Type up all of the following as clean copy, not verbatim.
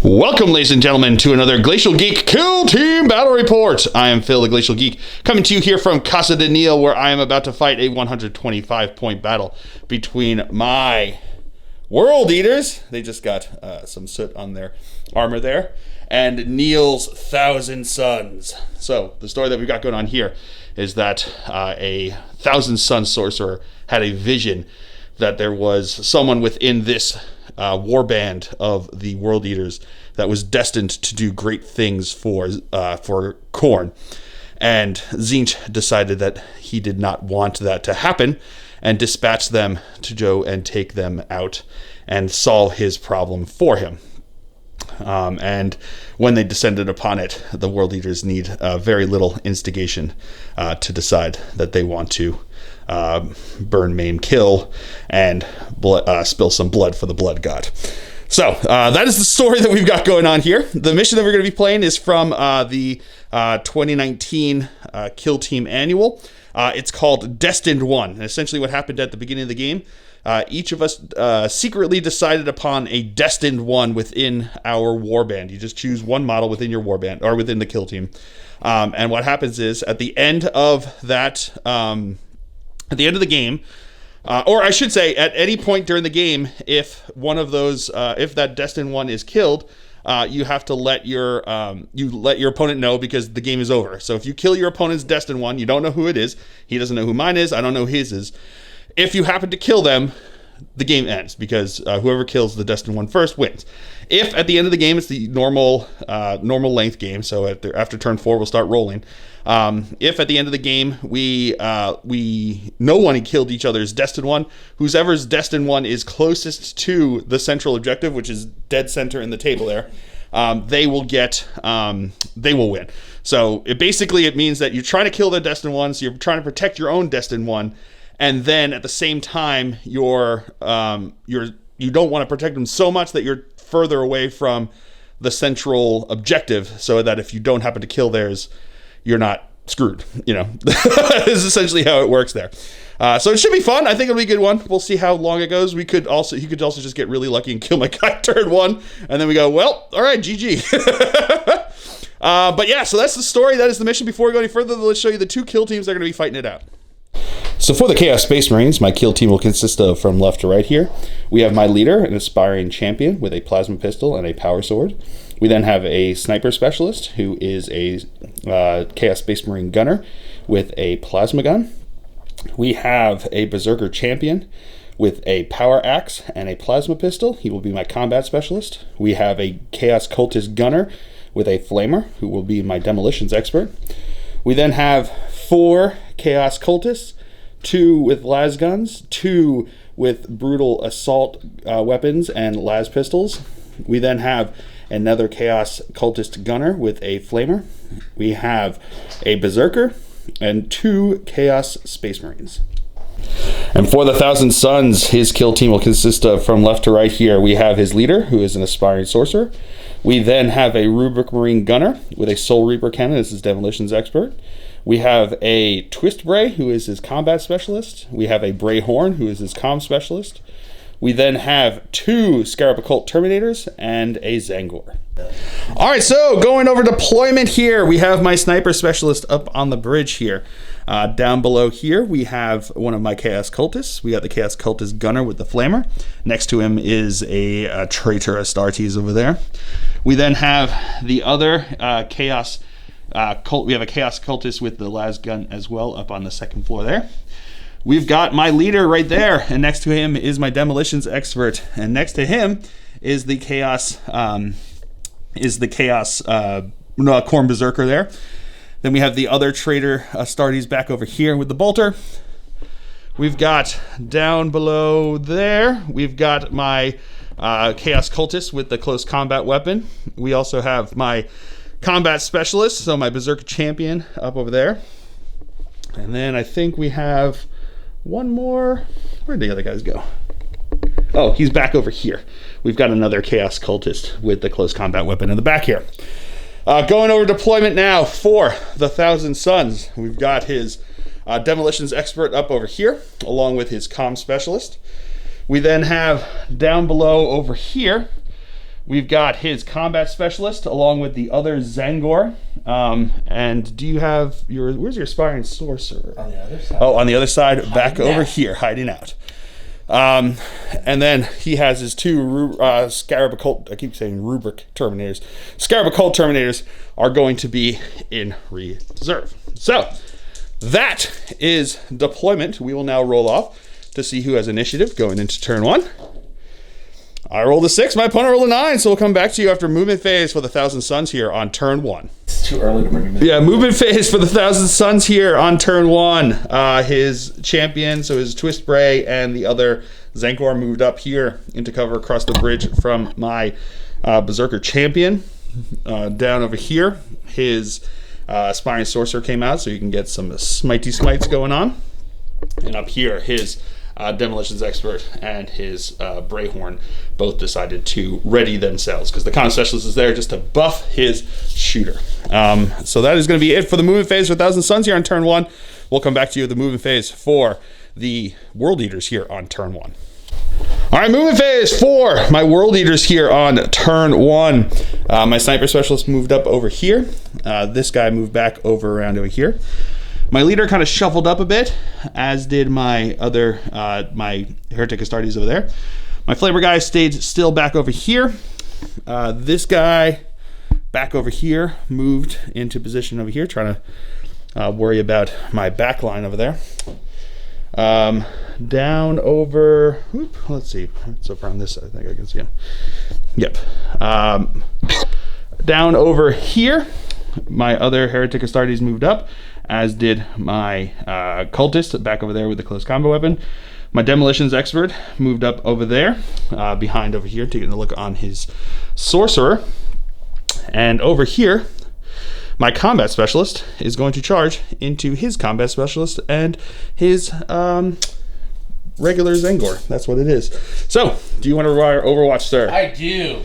Welcome, ladies and gentlemen, to another Glacial Geek Kill Team Battle Report. I am Phil, the Glacial Geek, coming to you here from Casa de Neil, where I am about to fight a 125-point battle between my World Eaters. They just got some soot on their armor there. And Neil's Thousand Sons. So, the story that we've got going on here is that a Thousand Sons Sorcerer had a vision that there was someone within this warband of the World Eaters that was destined to do great things for Khorne. And Tzeentch decided that he did not want that to happen and dispatched them to go and take them out and solve his problem for him. And when they descended upon it, the World Eaters need very little instigation to decide that they want to burn, maim, kill, and spill some blood for the blood god. So that is the story that we've got going on here. The mission that we're going to be playing is from the 2019 Kill Team Annual. It's called Destined 1. And essentially what happened at the beginning of the game, each of us secretly decided upon a Destined 1 within our Warband. You just choose one model within your Warband, or within the Kill Team. And what happens is, at the end of that... at the end of the game, or I should say, at any point during the game, if one of those, if that Destined one is killed, you have to let your opponent know, because the game is over. So if you kill your opponent's Destined one, you don't know who it is. He doesn't know who mine is. I don't know who his is. If you happen to kill them, the game ends, because whoever kills the Destined one first wins. If at the end of the game it's the normal length game, so after turn 4 we'll start rolling. If at the end of the game no one killed each other's Destined one, whoever's Destined one is closest to the central objective, which is dead center in the table there, they will win. So it means that you're trying to kill the Destined one, so you're trying to protect your own Destined one, and then at the same time you don't want to protect them so much that you're further away from the central objective, so that if you don't happen to kill theirs, you're not screwed. Is essentially how it works there. So it should be fun. I think it'll be a good one. We'll see how long it goes. He could also just get really lucky and kill my guy turn 1, and then we go, well, all right, GG. But yeah, so that's the story. That is the mission. Before we go any further, let's show you the two kill teams that are going to be fighting it out. So for the Chaos Space Marines, my kill team will consist of, from left to right here, we have my leader, an aspiring champion with a plasma pistol and a power sword. We then have a sniper specialist who is a Chaos Space Marine gunner with a plasma gun. We have a berserker champion with a power axe and a plasma pistol. He will be my combat specialist. We have a Chaos Cultist gunner with a flamer who will be my demolitions expert. We then have 4 Chaos Cultists, 2 with las guns, 2 with brutal assault weapons and las pistols. We then have another Chaos Cultist gunner with a flamer. We have a berserker and 2 Chaos Space Marines. And for the Thousand Sons, his kill team will consist of, from left to right here, we have his leader, who is an aspiring sorcerer. We then have a Rubric Marine gunner with a Soul Reaper cannon as his demolitions expert. We have a Twist Bray, who is his combat specialist. We have a Bray Horn, who is his comm specialist. We then have 2 Scarab Occult Terminators and a Zangor. All right, so going over deployment here, we have my sniper specialist up on the bridge here. Down below here, we have one of my Chaos Cultists. We got the Chaos Cultist gunner with the flamer. Next to him is a traitor Astartes over there. We then have the other Chaos Cult. We have a Chaos Cultist with the las gun as well up on the second floor there. We've got my leader right there, and next to him is my demolitions expert, and next to him is the Chaos Khorne Berserker there. Then we have the other traitor Astartes back over here with the bolter. We've got down below there, we've got my Chaos Cultist with the close combat weapon. We also have my combat specialist, so my Berserker champion up over there. And then I think we have one more. Where'd the other guys go? Oh, he's back over here. We've got another Chaos Cultist with the close combat weapon in the back here. Going over deployment now for the Thousand Sons. We've got his demolitions expert up over here, along with his comm specialist. We then have down below over here, We've got his combat specialist along with the other Zangor. And do you have your, where's your aspiring sorcerer? On the other side. Oh, on the other side, back over here, hiding out. And then he has his two Scarab Occult, I keep saying rubric terminators. Scarab Occult terminators are going to be in reserve. So that is deployment. We will now roll off to see who has initiative going into turn 1. I rolled a 6, my opponent rolled a 9, so we'll come back to you after movement phase for the Thousand Sons here on turn 1. It's too early to bring him in. Yeah, movement phase for the Thousand Sons here on turn 1. His champion, so his Twist Bray and the other Zangor moved up here into cover across the bridge from my Berserker champion. Down over here, his Aspiring Sorcerer came out, so you can get some smitey smites going on. And up here, his Demolitions Expert and his Brayhorn both decided to ready themselves because the Con Specialist is there just to buff his shooter. So that is going to be it for the movement phase for Thousand Sons here on turn 1. We'll come back to you with the movement phase for the World Eaters here on turn 1. All right, movement phase for my World Eaters here on turn 1. My Sniper Specialist moved up over here. This guy moved back around over here. My leader kind of shuffled up a bit, as did my other, my Heretic Astartes over there. My Flavor guy stayed still back over here. This guy back over here moved into position over here, trying to worry about my back line over there. Down over, let's see, it's over on this side, I think I can see him. Yep. Down over here, my other Heretic Astartes moved up, as did my cultist back over there with the close combo weapon. My Demolitions Expert moved up over there, behind over here, taking a look on his Sorcerer. And over here, my Combat Specialist is going to charge into his Combat Specialist and his regular Zangor. That's what it is. So, do you want to wire Overwatch, sir? I do.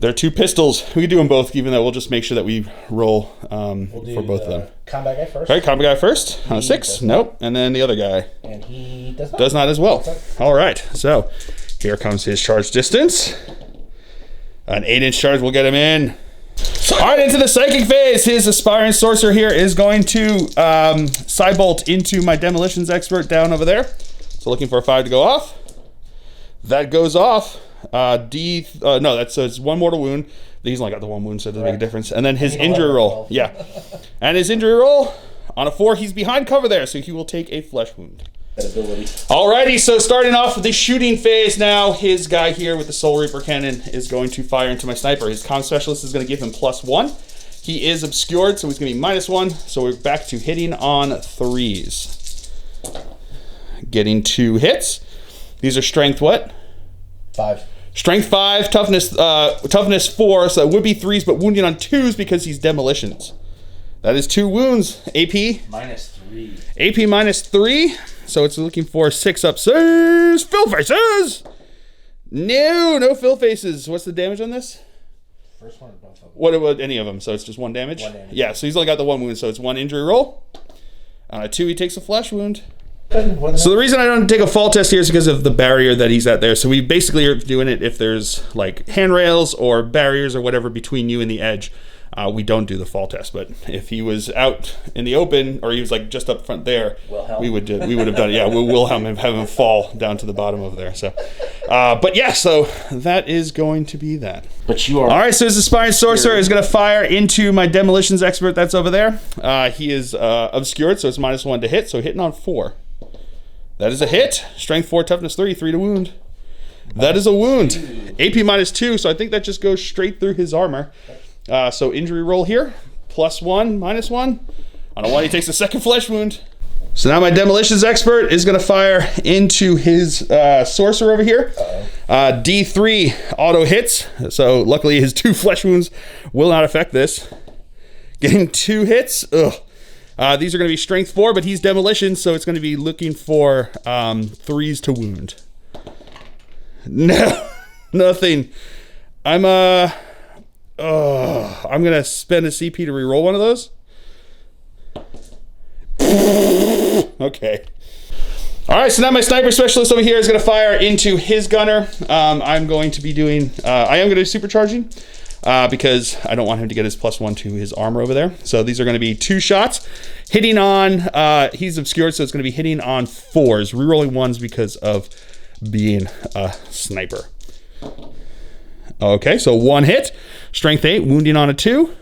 There are 2 pistols. We can do them both, even though we'll just make sure that we roll for both of them. Combat guy first. All right, combat guy first. On a 6. Nope. And then the other guy. And he does not. Does not as well. All right. So here comes his charge distance. An 8-inch charge will get him in. All right, into the Psychic phase. His Aspiring Sorcerer here is going to Cybolt into my Demolitions Expert down over there. So looking for a 5 to go off. That goes off. No, that's it's 1 mortal wound. He's only got the 1 wound, so it doesn't make a difference. And then his injury roll. Yeah. And his injury roll, on a 4, he's behind cover there, so he will take a flesh wound. Alrighty, so starting off with the shooting phase now, his guy here with the Soul Reaper cannon is going to fire into my sniper. His Comm Specialist is going to give him +1. He is obscured, so he's going to be -1. So we're back to hitting on 3s. Getting 2 hits. These are strength what? 5. Strength 5, toughness 4, so it would be 3s, but wounding on 2s because he's Demolitions. That is 2 wounds. AP? -3. AP -3, so it's looking for 6 up. Fill faces! No fill faces. What's the damage on this? First one or both of them? What about any of them? So it's just 1 damage? 1 damage. Yeah, so he's only got the 1 wound, so it's 1 injury roll. 2, he takes a flesh wound. So the reason I don't take a fall test here is because of the barrier that he's at there. So we basically are doing it if there's like handrails or barriers or whatever between you and the edge. We don't do the fall test. But if he was out in the open or he was like just up front there, we would have done it. Yeah, we'll have him fall down to the bottom over there. So, but yeah, so that is going to be that. But you are all right. So his Aspiring Sorcerer is going to fire into my Demolitions Expert that's over there. He is obscured, so it's -1 to hit. So hitting on 4. That is a hit. Strength 4, toughness 3, 3 to wound. That is a wound. AP -2, so I think that just goes straight through his armor. So injury roll here. +1, -1. On a 1, he takes a 2nd flesh wound. So now my Demolitions Expert is going to fire into his Sorcerer over here. D3 auto hits. So luckily his 2 flesh wounds will not affect this. Getting 2 hits. Ugh. These are going to be strength 4, but he's Demolition, so it's going to be looking for 3s to wound. No, nothing. I'm going to spend a CP to reroll one of those. Okay. All right, so now my sniper specialist over here is going to fire into his gunner. I'm going to be doing, I am going to do supercharging because I don't want him to get his +1 to his armor over there. So these are going to be 2 shots hitting on, he's obscured, so it's going to be hitting on 4s, rerolling 1s because of being a sniper. Okay, so 1 hit, strength 8, wounding on a 2.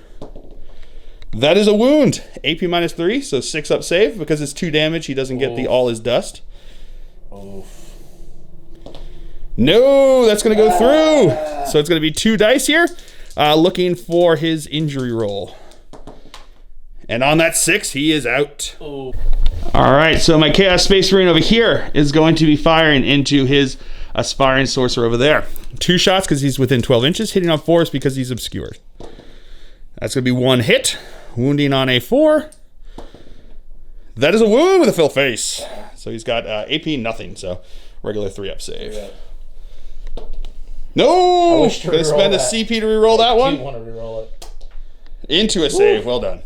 That is a wound. AP -3, so 6 up save. Because it's 2 damage, he doesn't get the all is dust. Oof. No, that's going to go through. So it's going to be 2 dice here. Looking for his injury roll. And on that 6, he is out. Oh. All right, so my Chaos Space Marine over here is going to be firing into his Aspiring Sorcerer over there. 2 shots because he's within 12 inches. Hitting on 4s because he's obscured. That's going to be 1 hit. Wounding on a 4. That is a wound with a fill face. So he's got AP nothing, so regular 3 up save. Yeah. No! Gonna spend a CP to reroll that one. I do want to reroll it. Into a save. Well done.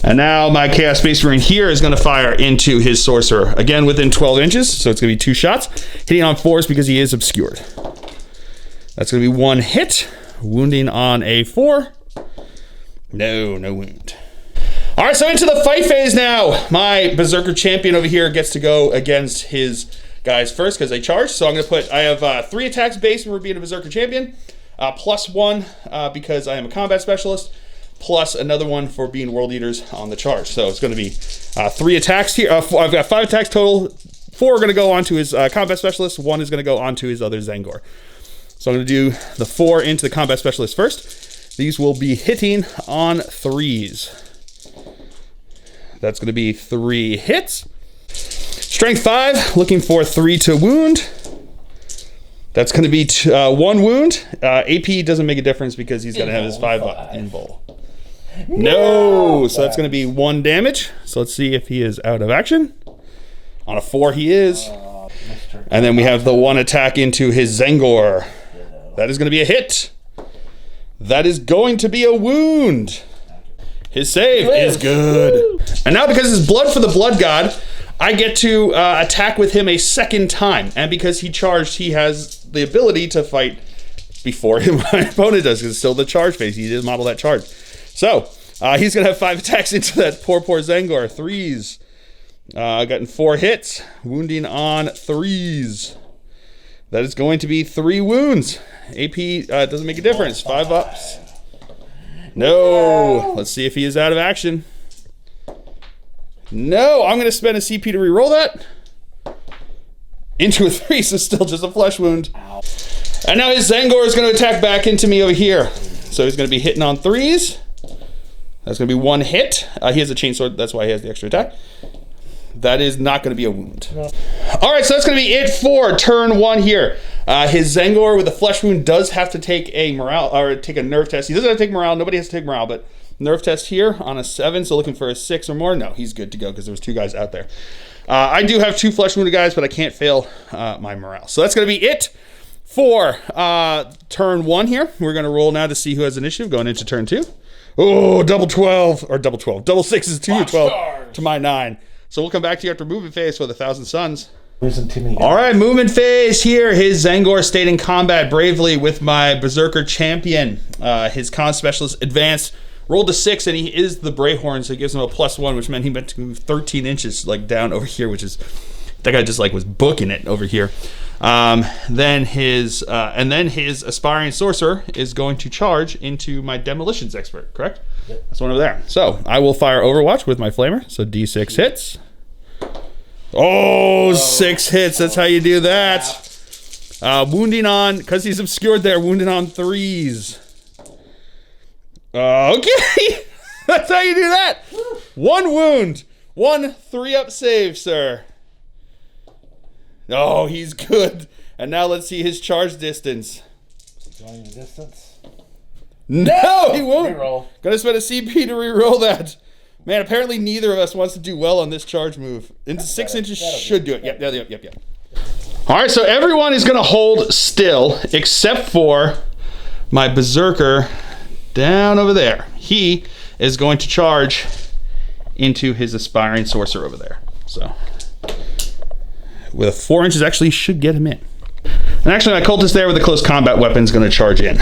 And now my Chaos Space Marine here is going to fire into his Sorcerer. Again, within 12 inches, so it's going to be 2 shots. Hitting on 4s because he is obscured. That's going to be 1 hit. Wounding on a 4. No wound. All right, so into the fight phase now. My Berserker champion over here gets to go against his guys first because they charge. So I'm going to put, I have 3 attacks base for being a Berserker champion, +1 because I am a combat specialist, plus another one for being world eaters on the charge. So it's going to be 3 attacks here. I've got 5 attacks total. 4 are going to go onto his combat specialist. 1 is going to go onto his other Zangor. So I'm going to do the 4 into the combat specialist first. These will be hitting on 3s. That's going to be 3 hits. Strength 5, looking for 3 to wound. That's going to be 1 wound. AP doesn't make a difference because he's going to have his 5 up in bowl. No! So that's going to be 1 damage. So let's see if he is out of action. On a 4, he is. And then we have the 1 attack into his Zangor. That is going to be a hit. That is going to be a wound. His save is good. And now because it's blood for the blood god, I get to attack with him a second time. And because he charged, he has the ability to fight before my opponent does, because it's still the charge phase. He did model that charge. So he's going to have 5 attacks into that poor Zangor. 3s. Gotten 4 hits. Wounding on 3s. That is going to be 3 wounds. AP doesn't make a difference. 5 ups. No. Let's see if he is out of action. No. I'm going to spend a CP to reroll that. Into a 3, so still just a flesh wound. And now his Zangor is going to attack back into me over here. So he's going to be hitting on 3s. That's going to be 1 hit. He has a chainsword. That's why he has the extra attack. That is not going to be a wound. No. All right, so that's going to be it for turn 1 here. His Zangor with a flesh wound does have to take a morale, or take a nerve test. He doesn't have to take morale. Nobody has to take morale, but nerve test here on a 7, so looking for a 6 or more. No, he's good to go because there was 2 guys out there. I do have 2 flesh wounded guys, but I can't fail my morale. So that's going to be it for turn 1 here. We're going to roll now to see who has initiative going into turn 2. Oh, double 12, or double 12. Double 6 is 2 to 12 to my 9. So we'll come back to you after movement phase for the Thousand Sons. All right, movement phase here. His Zangor stayed in combat bravely with my Berserker champion. His con specialist advanced, rolled a 6, and he is the Brayhorn, so it gives him a +1, which meant he meant to move 13 inches like down over here, which is, that guy just like was booking it over here. Then his Aspiring Sorcerer is going to charge into my Demolitions Expert, correct? Yep. That's one over there. So I will fire Overwatch with my Flamer. So D6 hits. Oh, 6 hits. That's how you do that. Wounding on, because he's obscured there, wounding on 3s. Okay. That's how you do that. 1 wound. 1 3-up save, sir. Oh, he's good. And now let's see his charge distance. Going the distance? No, he won't. Reroll. Gonna spend a CP to reroll that. Man, apparently neither of us wants to do well on this charge move. Into 6 inches should do it. Yep. All right, so everyone is gonna hold still except for my Berserker down over there. He is going to charge into his Aspiring Sorcerer over there. So, with 4 inches actually should get him in. And actually my cultist there with the close combat weapon is going to charge in.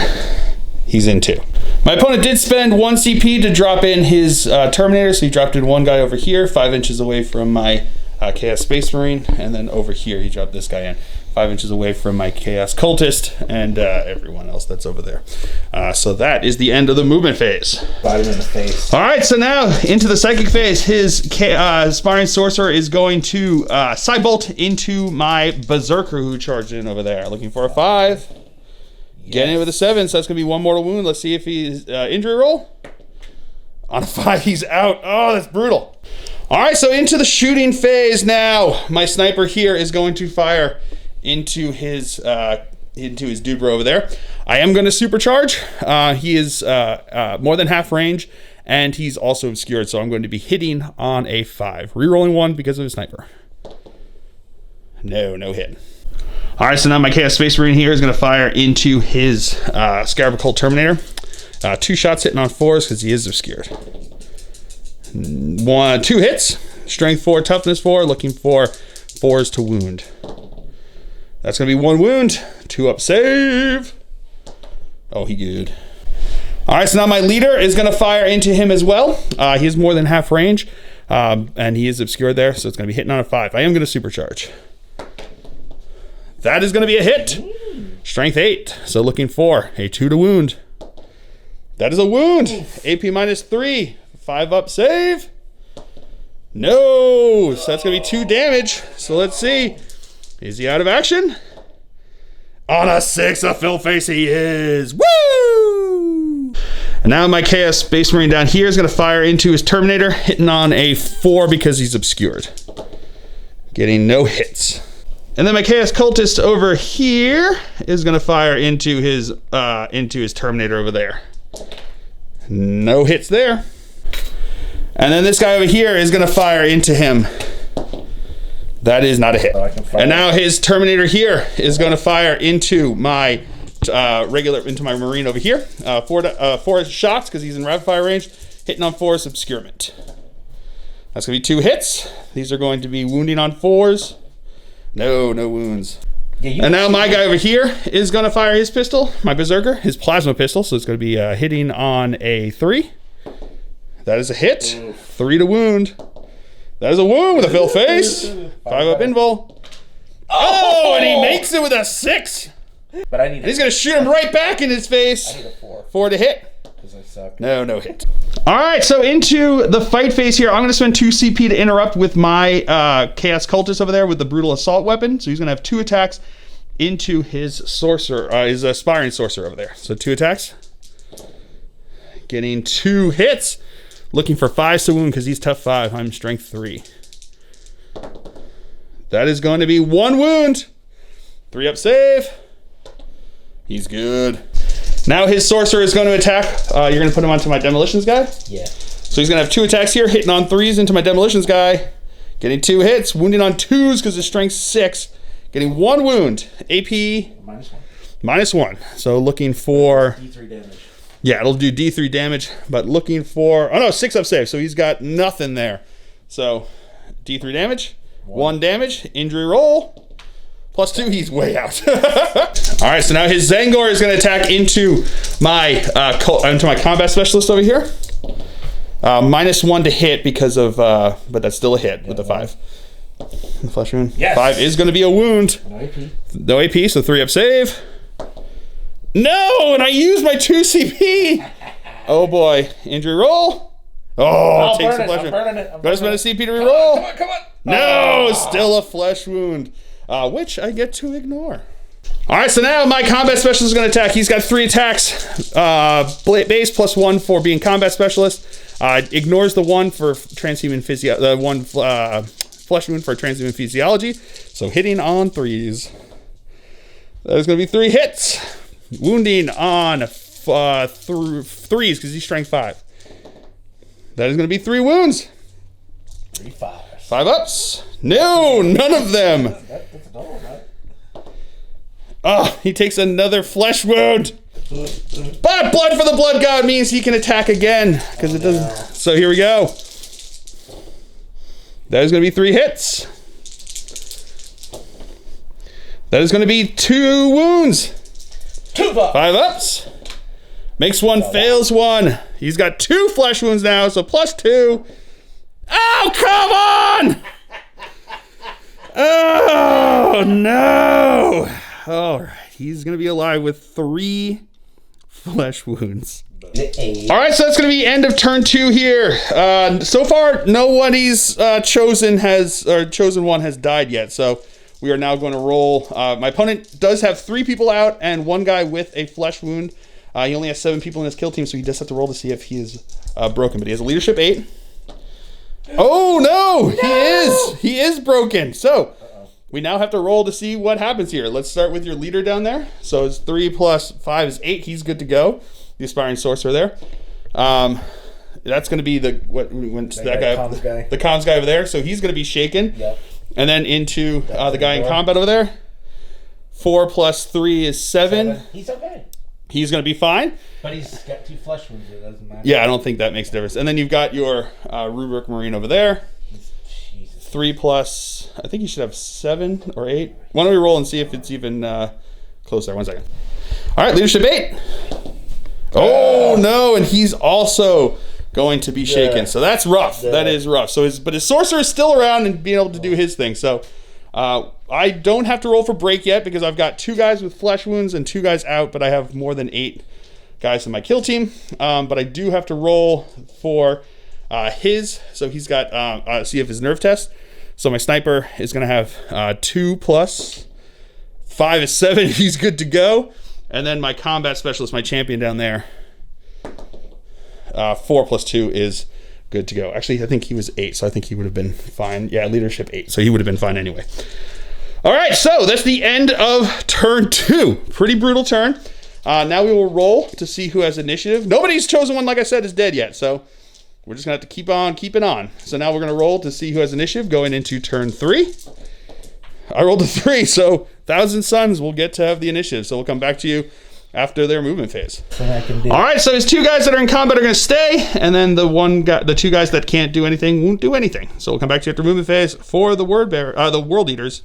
He's in 2. My opponent did spend 1 CP to drop in his Terminator, so he dropped in 1 guy over here, 5 inches away from my Chaos Space Marine, and then over here he dropped this guy in, 5 inches away from my Chaos Cultist and everyone else that's over there. So that is the end of the movement phase. Bite him in the face. All right, so now into the psychic phase. His Aspiring Sorcerer is going to Cybolt into my Berserker who charged in over there. Looking for a 5. Yes. Getting it with a 7, so that's going to be 1 mortal wound. Let's see if he's injury roll. On a 5, he's out. Oh, that's brutal. All right, so into the shooting phase now. My sniper here is going to fire into his dude bro over there. I am going to supercharge. He is more than half range, and he's also obscured, so I'm going to be hitting on a 5. Rerolling 1 because of his sniper. No hit. All right, so now my Chaos Space Marine here is going to fire into his Scarab Cult Terminator. 2 shots hitting on 4s because he is obscured. 2 hits. Strength 4, toughness 4. Looking for 4s to wound. That's going to be 1 wound. 2 up save. Oh, he good. All right, so now my leader is going to fire into him as well. He is more than half range, and he is obscured there, so it's going to be hitting on a 5. I am going to supercharge. That is going to be a hit. Strength 8. So looking for a 2 to wound. That is a wound. AP minus 3. 5 up save. No. So that's going to be 2 damage. So let's see. Is he out of action? On a 6, a fill face he is. Woo! And now my Chaos Space Marine down here is going to fire into his Terminator, hitting on a 4 because he's obscured. Getting no hits. And then my Chaos Cultist over here is going to fire into his Terminator over there. No hits there. And then this guy over here is going to fire into him. That is not a hit. And now his Terminator here is going to fire into my Marine over here. 4 shots because he's in rapid fire range. Hitting on 4s, obscurement. That's going to be 2 hits. These are going to be wounding on 4s. No wounds. Yeah, and now my guy over here is going to fire his pistol, my Berserker, his plasma pistol. So it's going to be hitting on a 3. That is a hit. Oof. 3 to wound. That is a wound with a fill face. 5 up invul. Oh, and he makes it with a 6. But I need. He's going to shoot him right back in his face. I need a 4. 4 to hit. Because I suck. No hit. All right, so into the fight phase here. I'm going to spend 2 CP to interrupt with my Chaos Cultist over there with the Brutal Assault weapon. So he's going to have 2 attacks into his Sorcerer, his Aspiring Sorcerer over there. So 2 attacks. Getting 2 hits. Looking for 5s to wound because he's tough 5. I'm strength 3. That is going to be 1 wound. 3 up save. He's good. Now his Sorcerer is going to attack. You're going to put him onto my Demolitions guy? Yeah. So he's going to have 2 attacks here, hitting on 3s into my Demolitions guy. Getting 2 hits, wounding on 2s because his strength's 6. Getting 1 wound. AP minus 1. So looking for D3 damage. Yeah, it'll do D3 damage, but looking for 6 up save. So he's got nothing there. So D3 damage, 1 damage, injury roll. Plus 2, he's way out. All right, so now his Zangor is going to attack into my combat specialist over here. Minus 1 to hit because of, but that's still a hit with the 5. The flesh wound. Yes. 5 is going to be a wound. No AP. No AP, so 3 up save. No, and I used my 2 CP. Oh boy, injury roll. Oh, it takes the flesh wound. Gotta spend a CP to reroll. Come on. No, still a flesh wound. Which I get to ignore. All right, so now my combat specialist is going to attack. He's got 3 attacks. Base plus 1 for being combat specialist. Ignores the 1 for transhuman the 1 flesh wound for transhuman physiology. So hitting on 3s. That is going to be 3 hits. Wounding on 3s because he's strength 5. That is going to be 3 wounds. 3 5s. 5 ups. No, none of them. That's a double, right? Oh, he takes another flesh wound. But blood for the blood god means he can attack again because it doesn't. No. So here we go. That is going to be 3 hits. That is going to be 2 wounds. 2 bucks. 5 ups. Makes 1, fails 1. He's got 2 flesh wounds now, so plus 2. Oh, come on! Oh, no. All right. He's going to be alive with 3 flesh wounds. All right, so that's going to be end of turn 2 here. So far, nobody's chosen one has died yet, so we are now going to roll. My opponent does have 3 people out and 1 guy with a flesh wound. He only has 7 people in his kill team, so he does have to roll to see if he is broken. But he has a leadership 8. Oh no! He is broken. So we now have to roll to see what happens here. Let's start with your leader down there. So it's 3 plus 5 is 8. He's good to go. The aspiring sorcerer there. That's going to be the comms guy over there. So he's going to be shaken. Yep. And then into the guy in combat over there. 4 plus 3 is 7. He's okay. He's going to be fine. But he's got 2 flesh wounds. It doesn't matter. Yeah, I don't think that makes a difference. And then you've got your rubric marine over there. Jesus. 3 plus, I think you should have 7 or 8. Why don't we roll and see if it's even close there. 1 second. All right, leadership 8. Oh no, and he's also going to be shaken. So that's rough. That is rough. So but his sorcerer is still around and being able to do his thing. So I don't have to roll for break yet because I've got 2 guys with flesh wounds and 2 guys out, but I have more than 8 guys in my kill team. But I do have to roll for his. So he's got see if his nerve test. So my sniper is going to have 2 plus 5 is 7. He's good to go. And then my combat specialist, my champion down there, 4 plus 2 is good to go. Actually, I think he was 8, so I think he would have been fine. Yeah, leadership 8, so he would have been fine anyway. All right, so that's the end of turn 2. Pretty brutal turn. Now we will roll to see who has initiative. Nobody's chosen one, like I said, is dead yet, so we're just going to have to keep on keeping on. So now we're going to roll to see who has initiative going into turn 3. I rolled a 3, so Thousand Sons will get to have the initiative. So we'll come back to you after their movement phase. All right, so his 2 guys that are in combat are going to stay, and then the 2 guys that can't do anything won't do anything. So we'll come back to you after movement phase for the World Eaters.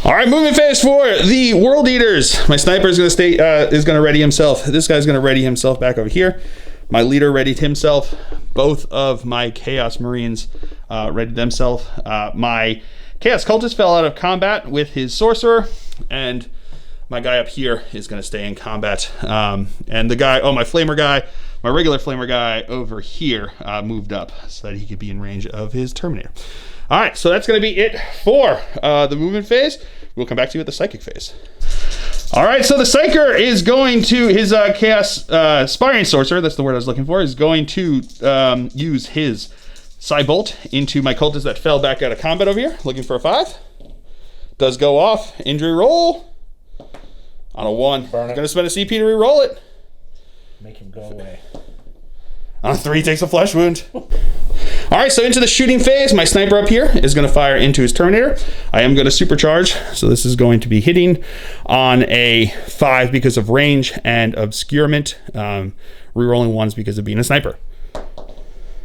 All right, movement phase for the World Eaters. My sniper is going to stay. Is going to ready himself. This guy's going to ready himself back over here. My leader readied himself. Both of my Chaos Marines readied themselves. My Chaos Cultist fell out of combat with his sorcerer, and my guy up here is going to stay in combat. And the guy, my flamer guy, my regular flamer guy over here moved up so that he could be in range of his Terminator. All right, so that's going to be it for the movement phase. We'll come back to you at the psychic phase. All right, so the Psyker is going to, his Chaos Aspiring Sorcerer, that's the word I was looking for, is going to use his Psybolt into my cultist that fell back out of combat over here, looking for a 5. Does go off. Injury roll. On a 1. Going to spend a CP to re-roll it. Make him go away. On a 3, takes a flesh wound. All right, so into the shooting phase. My sniper up here is going to fire into his Terminator. I am going to supercharge, so this is going to be hitting on a 5 because of range and obscurement. Rerolling 1s because of being a sniper.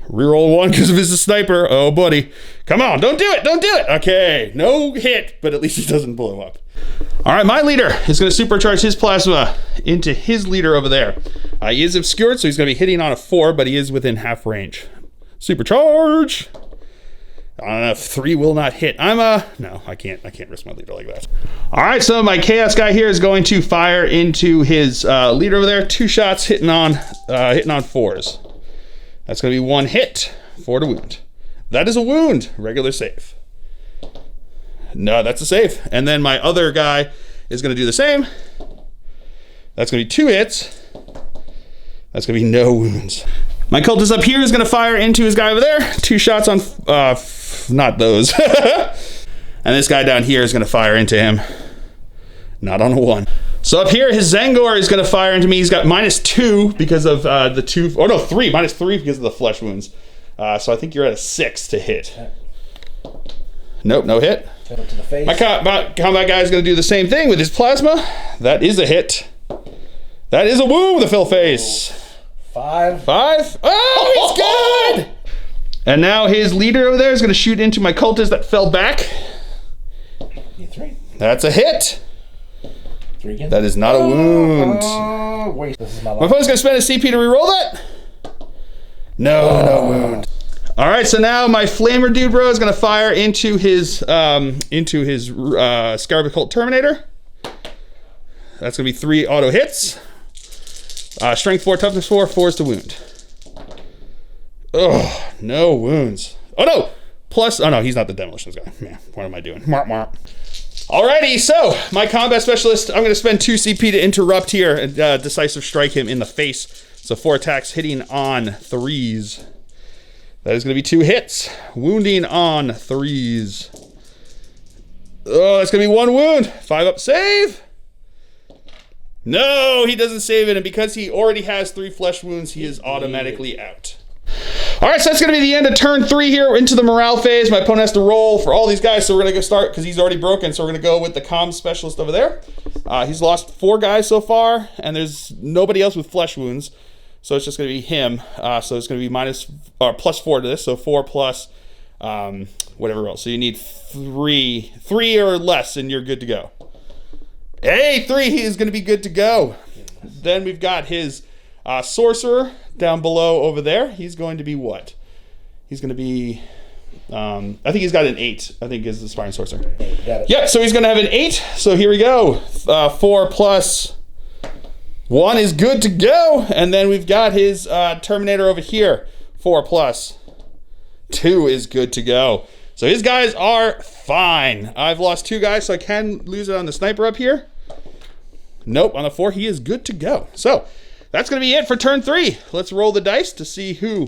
Reroll 1 because of his sniper. Oh, buddy. Come on, don't do it, don't do it. Okay, no hit, but at least he doesn't blow up. All right, my leader is going to supercharge his plasma into his leader over there. He is obscured, so he's going to be hitting on a 4, but he is within half range. Supercharge. On a 3 will not hit. No, I can't risk my leader like that. All right, so my chaos guy here is going to fire into his leader over there. 2 shots hitting on 4s. That's going to be 1 hit, 4 to wound. That is a wound. Regular save. No, that's a save. And then my other guy is going to do the same. That's going to be 2 hits. That's going to be no wounds. My cultist up here is going to fire into his guy over there. 2 shots on, not those. And this guy down here is going to fire into him. Not on a 1. So up here, his Zangor is going to fire into me. He's got -2 because of the 2, oh no, 3, -3 because of the flesh wounds. So I think you're at a 6 to hit. Nope, no hit. To the face. My combat guy is going to do the same thing with his plasma. That is a hit. That is a wound with a fill face. 5. Oh, he's good! And now his leader over there is going to shoot into my cultist that fell back. 3. That's a hit. 3 again? That is not a wound. Wait, this is my My last. opponent's going to spend a CP to reroll that. No wound. All right, so now my Flamer dude bro is going to fire into his Scarab Occult Terminator. That's going to be 3 auto hits. Strength 4, toughness 4, 4 is to wound. Oh, no wounds. Oh no! Plus, oh no, he's not the demolitions guy. Man, what am I doing? Alrighty, so my combat specialist, I'm going to spend 2 CP to interrupt here and decisive strike him in the face. So 4 attacks hitting on 3s. That is going to be 2 hits. Wounding on 3s. Oh, that's going to be 1 wound. 5 up save. No, he doesn't save it. And because he already has 3 flesh wounds, he is automatically out. All right, so that's going to be the end of turn 3 here into the morale phase. My opponent has to roll for all these guys, so we're going to go start because he's already broken. So we're going to go with the comms specialist over there. He's lost 4 guys so far, and there's nobody else with flesh wounds. So it's just going to be him. So it's going to be plus 4 to this. So 4 plus whatever else. So you need 3 or less, and you're good to go. Hey, 3, he is going to be good to go. Then we've got his sorcerer down below over there. He's going to be what? He's going to be, I think he's got an 8. I think is the Aspiring Sorcerer. Got it. Yep, so he's going to have an 8. So here we go. 4 plus 1 is good to go. And then we've got his Terminator over here. 4 plus 2 is good to go. So his guys are fine. I've lost 2 guys, so I can lose it on the sniper up here. Nope, on the 4, he is good to go. So that's going to be it for turn 3. Let's roll the dice to see who.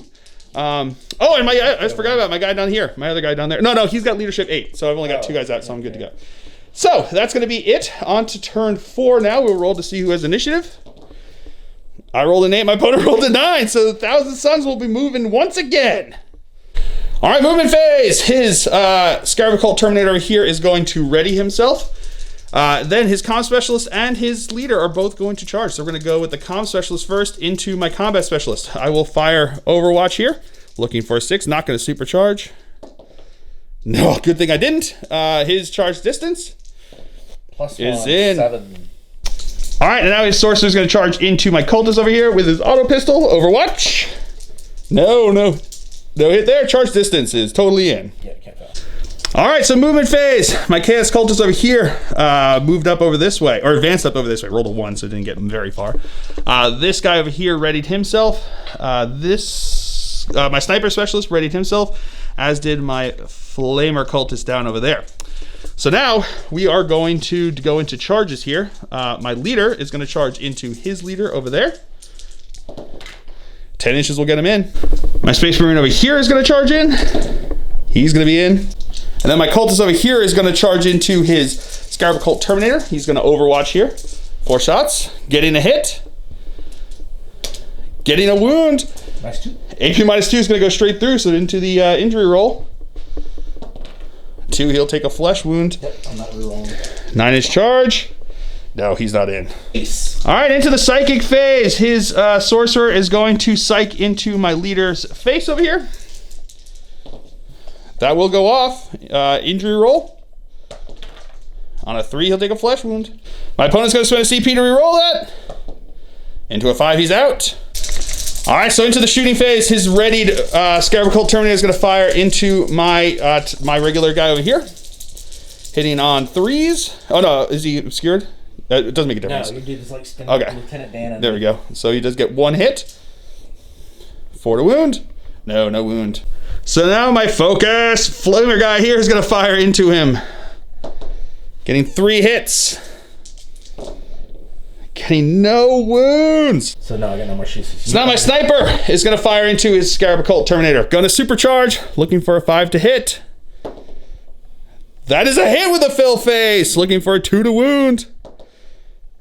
Oh, and I just forgot about my guy down here. My other guy down there. No, he's got leadership 8, so I've only got 2 guys out, so I'm good to go. So that's going to be it. On to turn 4 now. We'll roll to see who has initiative. I rolled an 8. My opponent rolled a 9, so the Thousand Sons will be moving once again. All right, movement phase. His Scarab Occult Terminator over here is going to ready himself. Then his comm specialist and his leader are both going to charge. So we're going to go with the comm specialist first into my combat specialist. I will fire Overwatch here. Looking for a 6. Not going to supercharge. No, good thing I didn't. His charge distance Plus is 1, in. 7. All right, and now his sorcerer is going to charge into my cultist over here with his auto pistol. Overwatch. No hit there. Charge distance is totally in. Yeah, can't tell. All right, so movement phase. My chaos cultist over here moved up over this way, or advanced up over this way. Rolled a 1, so it didn't get very far. This guy over here readied himself. My sniper specialist readied himself, as did my flamer cultist down over there. So now we are going to go into charges here. My leader is going to charge into his leader over there. 10 inches will get him in. My Space Marine over here is going to charge in. He's going to be in. And then my cultist over here is going to charge into his Scarab Occult Terminator. He's going to Overwatch here. 4 shots. Getting a hit. Getting a wound. -2. AP -2 is going to go straight through, so into the injury roll. 2, he'll take a flesh wound. Yep, I'm not rerolling. 9-inch charge. No, he's not in. Ace. All right, into the psychic phase. His sorcerer is going to psych into my leader's face over here. That will go off. Injury roll. On a 3, he'll take a flesh wound. My opponent's going to spend a CP to reroll that. Into a 5, he's out. All right, so into the shooting phase. His readied Scarab Occult Terminator is going to fire into my my regular guy over here. Hitting on 3s. Oh, no, is he obscured? It doesn't make a difference. No, you did just like spin Okay. Lieutenant Dan. There we go. So he does get 1 hit. 4 to wound. No wound. So now my focus flamer guy here is going to fire into him. Getting 3 hits. Getting no wounds. So now I got no more shoes. So now my sniper is going to fire into his Scarab Occult Terminator. Going to supercharge. Looking for a 5 to hit. That is a hit with a fill face. Looking for a 2 to wound.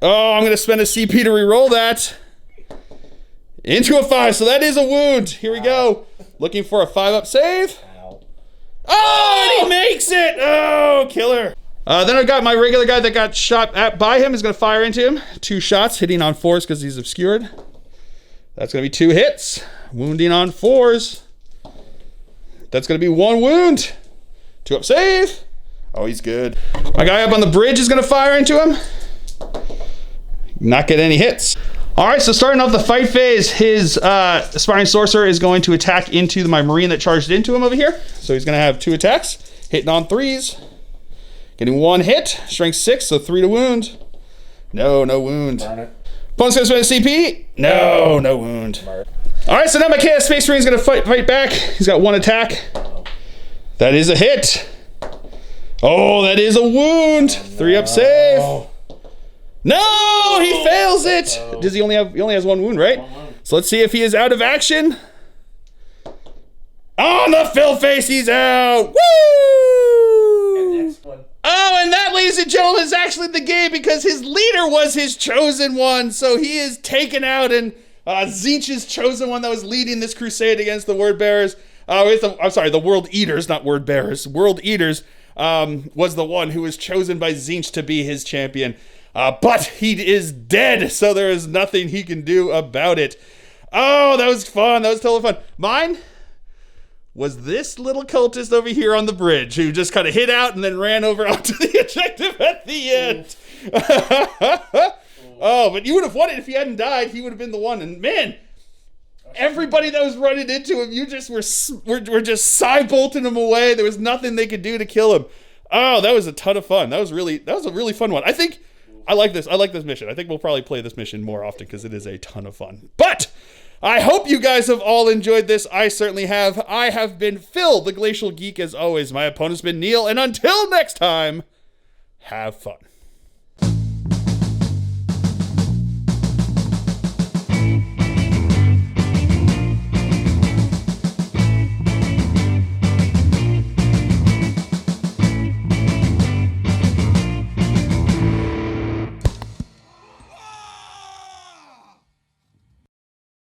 Oh, I'm going to spend a CP to reroll that. Into a 5, so that is a wound. Here we go. Looking for a 5 up save. Ow. Oh, and he makes it. Oh, killer. Then I've got my regular guy that got shot by him is going to fire into him. 2 shots, hitting on 4s because he's obscured. That's going to be 2 hits. Wounding on 4s. That's going to be 1 wound. 2 up save. Oh, he's good. My guy up on the bridge is going to fire into him. not get any hits. All right, so starting off the fight phase, his Aspiring Sorcerer is going to attack into my Marine that charged into him over here. So he's going to have 2 attacks, hitting on 3s, getting 1 hit, strength 6, so 3 to wound. No wound. Burn it. Opponent's going to spend a CP. No wound. All right, so now my Chaos Space Marine is going to fight back. He's got 1 attack. That is a hit. Oh, that is a wound. 3-up save. No, he fails it. Does he only has 1 wound, right? So let's see if he is out of action. On the fill face, he's out. Woo! And next one. Oh, and that, ladies and gentlemen, is actually the game because his leader was his chosen one. So he is taken out, and Tzeentch's chosen one that was leading this crusade against the Word Bearers. I'm sorry, the World Eaters, not Word Bearers. World Eaters was the one who was chosen by Tzeentch to be his champion. But he is dead, so there is nothing he can do about it. Oh, that was fun. That was totally fun. Mine was this little cultist over here on the bridge who just kind of hit out and then ran over onto the objective at the end. Oh, but you would have won it if he hadn't died. He would have been the one. And man, everybody that was running into him, you just were just side-bolting him away. There was nothing they could do to kill him. Oh, that was a ton of fun. That was a really fun one. I like this mission. I think we'll probably play this mission more often because it is a ton of fun. But I hope you guys have all enjoyed this. I certainly have. I have been Phil, the Glacial Geek, as always. My opponent's been Neil, and until next time, have fun.